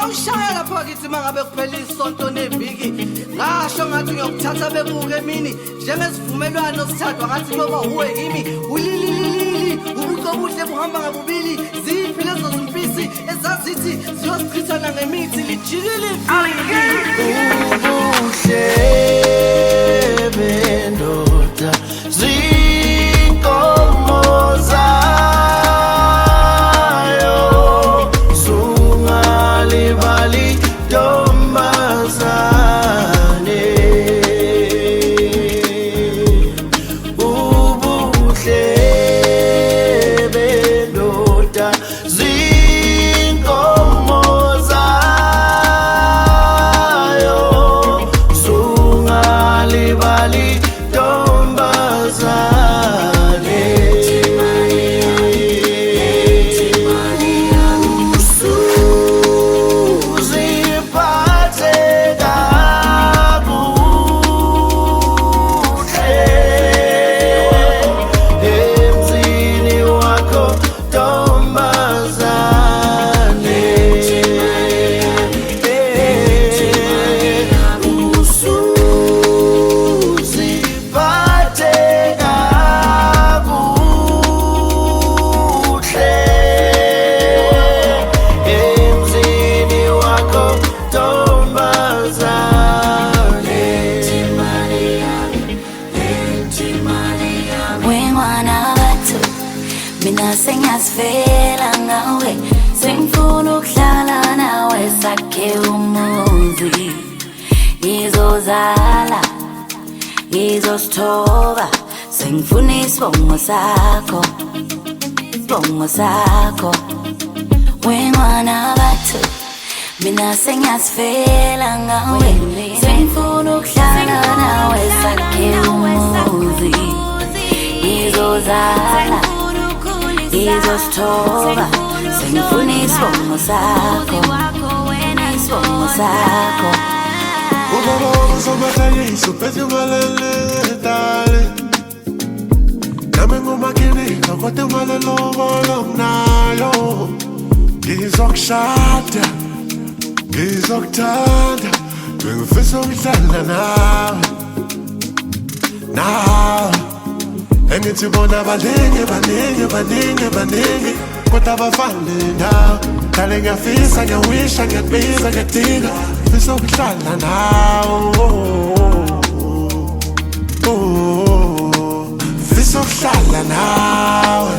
Awushaya lapha kithi mangabe kuphela isonto neviki ngasho ngathi ngiyokuthatha bebuke emini njengesivumelwano sithathwa ngathi ngoba uwe kimi ulililili ubuso buhle buhamba ngabubili ziphi lezo zimfisi ezazithi ziyosichithana ngemithi lijikile ubuhle bendoda zinkomo zayo sungalibali ntombazane ubuhle bendoda zinkomo zayo sungalibali ntombazane usuziphathe kakuhle emzini wakho ntombazane usuziphathe kakuhle emzini wakho ntombazane wengwana bathu mina sengiyasifela ngawe sengifuna ukuhlala nawe sakhe umuzi ngizozala ngizosithoba sengifuna isibongo sakho wengwana bathu mina sengiyasifela ngawe sengifuna ukuhlala nawe sakhe umuzi ngizozala ngizosithoba sengifuna isibongo sakho Ubaba uzobatayisa uphethe umalele dale Nami ngumakinika kodwa imali lobolo nginayo Ngizokushada, ngizokuthanda Ngifisa ukuhlala nawe Engithi bona baningi kodwa abafani nawe Dale ngiyafisa, ngiyawisha, ngiyakubiza, ngiyakudinga Ngifisa ukuhlala nawe Ngifisa ukuhlala nawe